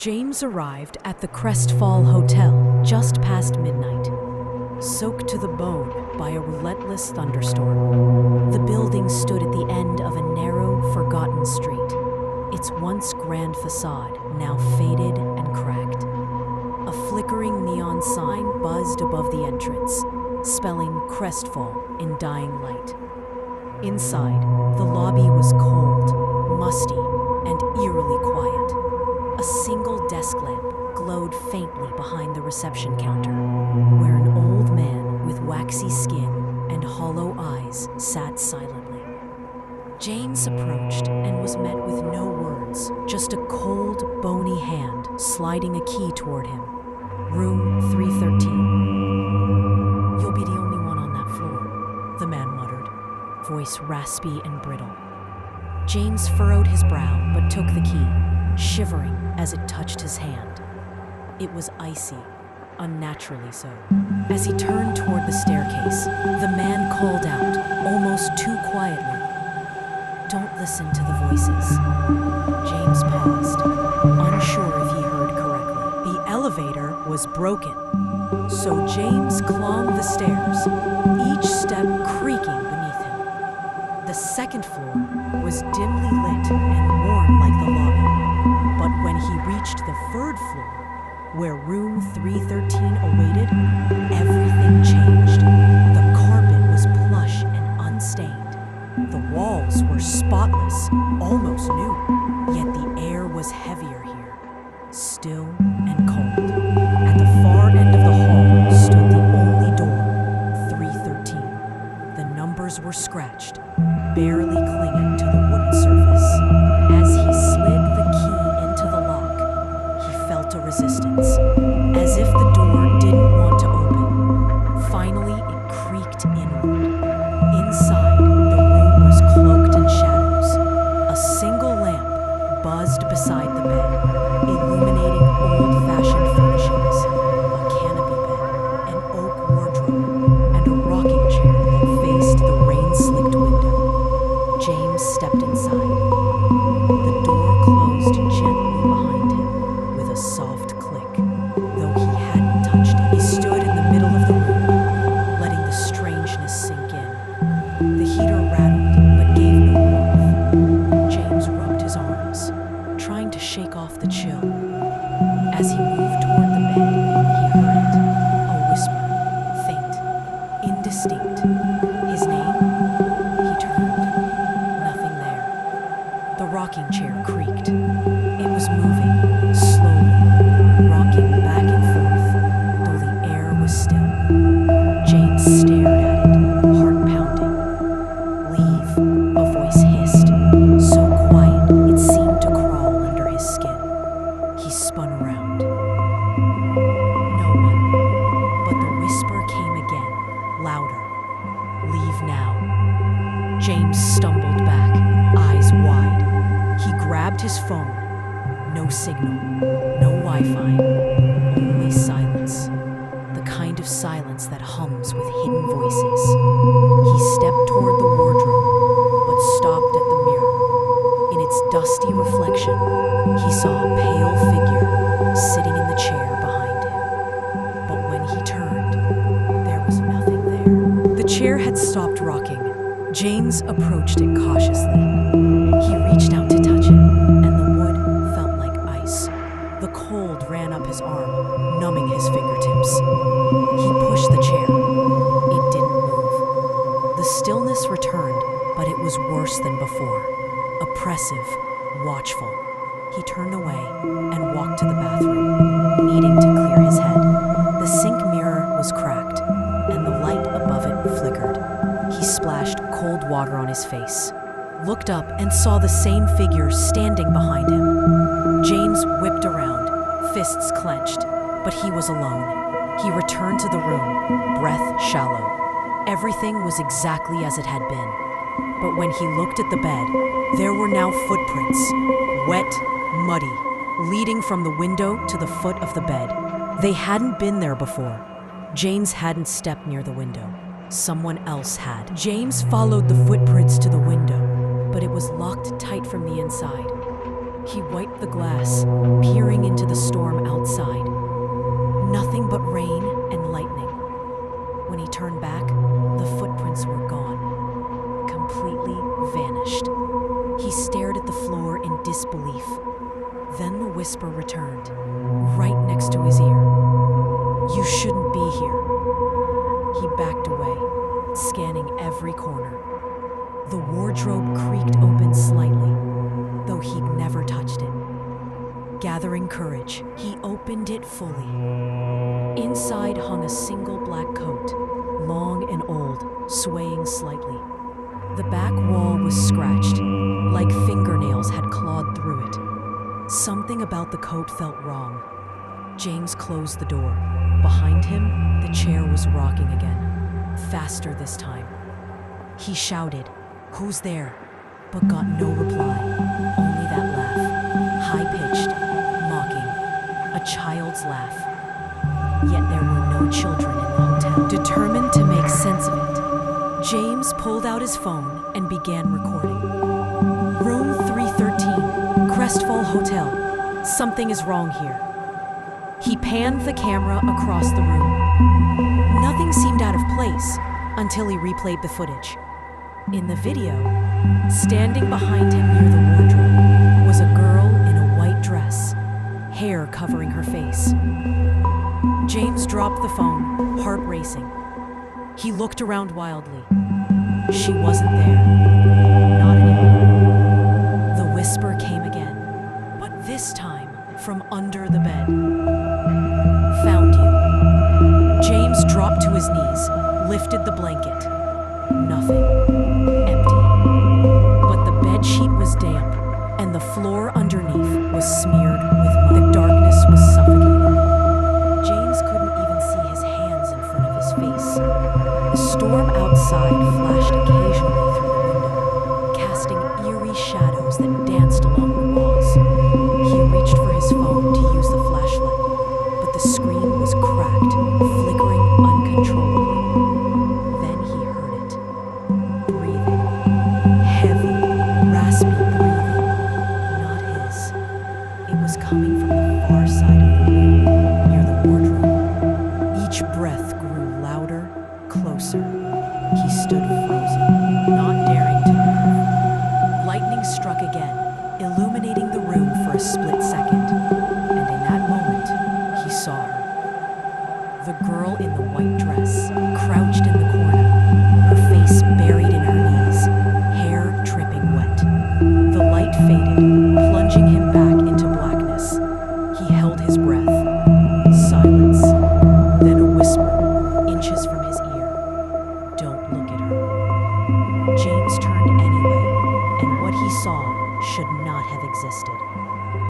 James arrived at the Crestfall Hotel just past midnight, soaked to the bone by a relentless thunderstorm. The building stood at the end of a narrow, forgotten street, its once grand facade now faded and cracked. A flickering neon sign buzzed above the entrance, spelling Crestfall in dying light. Inside, the lobby was cold, musty, and eerily quiet. A single desk lamp glowed faintly behind the reception counter, where an old man with waxy skin and hollow eyes sat silently. James approached and was met with no words, just a cold, bony hand sliding a key toward him. Room 313. "You'll be the only one on that floor," the man muttered, voice raspy and brittle. James furrowed his brow but took the key, shivering as it touched his hand. It was icy, unnaturally so. As he turned toward the staircase, the man called out, almost too quietly, "Don't listen to the voices." James paused, unsure if he heard correctly. The elevator was broken, so James climbed the stairs, each step creaking beneath him. The second floor was dimly lit and warm like the lobby. But when he reached the third floor, where room 313 awaited, everything changed. The carpet was plush and unstained. The walls were spotless, almost new, yet the air was heavier here, still and cold. At the far end of the hall stood the only door, 313. The numbers were scratched, barely clinging to the wooden surface. As he slid the key into the lock, he felt a resistance, as if the door didn't want to open. Finally, it creaked inward. Inside, the room was cloaked in shadows. A single lamp buzzed beside the bed, illuminating old-fashioned furnishings, a canopy bed, an oak wardrobe, and a rocking chair that faced the rain-slicked window. James stepped inside. The door closed gently behind him with a soft click. Though he hadn't touched it, he stood in the middle of the room, letting the strangeness sink in. The heater rattled, but gave no warmth. James rubbed his arms, trying to shake off the chill. As he moved toward the bed, he heard it, a whisper, faint, indistinct. His name? He turned. Nothing there. The rocking chair creaked. It was moving, slowly, rocking back and forth, though the air was still. James stared at it, heart pounding. "Leave," a voice hissed, so quiet it seemed to crawl under his skin. He spun around. No one, but the whisper came again, louder. "Leave now." James stumbled back, eyes wide. He grabbed his phone. No signal, no Wi-Fi, only silence. The kind of silence that hums with hidden voices. He stepped toward the wardrobe, but stopped at the mirror. In its dusty reflection, he saw a pale figure sitting in the chair behind him. But when he turned, there was nothing there. The chair had stopped rocking. James approached it cautiously. He reached out to touch it, and the wood felt like ice. The cold ran up his arm, numbing his fingertips. He pushed the chair. It didn't move. The stillness returned, but it was worse than before. Oppressive, watchful. He turned away and walked to the bathroom, needing to clear his head. The sink mirror was cracked, and the light above it flickered. He splashed cold water on his face, looked up and saw the same figure standing behind him. James whipped around, fists clenched, but he was alone. He returned to the room, breath shallow. Everything was exactly as it had been. But when he looked at the bed, there were now footprints, wet, muddy, leading from the window to the foot of the bed. They hadn't been there before. James hadn't stepped near the window. Someone else had. James followed the footprints to the window, but it was locked tight from the inside. He wiped the glass, peering into the storm outside. Nothing but rain and lightning. When he turned back, the footprints were gone, completely vanished. He stared at the floor in disbelief. Then the whisper returned, right next to his ear. "You shouldn't be here." He backed away, scanning every corner. The wardrobe creaked open slightly, though he'd never touched it. Gathering courage, he opened it fully. Inside hung a single black coat, long and old, swaying slightly. The back wall was scratched, like fingernails had clawed through it. Something about the coat felt wrong. James closed the door. Behind him, the chair was rocking again, faster this time. He shouted, "Who's there?" but got no reply, only that laugh, high-pitched, mocking, a child's laugh. Yet there were no children in the hotel. Determined to make sense of it, James pulled out his phone and began recording. "Room 313, Crestfall Hotel. Something is wrong here." He panned the camera across the room. Nothing seemed out of place until he replayed the footage. In the video, standing behind him near the wardrobe, was a girl in a white dress, hair covering her face. James dropped the phone, heart racing. He looked around wildly. She wasn't there. Not anymore. The whisper came again, but this time from under the bed. "Found you." James dropped to his knees, lifted the blanket. Nothing. Empty. But the bedsheet was damp, and the floor underneath was smeared with mud. The darkness was suffocating. James couldn't even see his hands in front of his face. The storm outside flashed occasionally through the window, casting eerie shadows that danced along the walls. He reached for his phone to use the flashlight, but the screen was cracked, flickering uncontrollably. Then he heard it. Breathing. Heavy, raspy breathing. Not his. It was coming from the far side of the room, near the wardrobe. Each breath grew louder, closer. He stood frozen, not daring to move. Lightning struck again, illuminating the room for a split second. And in that moment, he saw her. The girl in the white dress, crouched in the corner, her face buried in her knees, hair dripping wet. The light faded, plunging him back into blackness. He held his breath. Silence. Then a whisper, inches from his ear. "Don't look at her." James turned anyway, and what he saw should not have existed.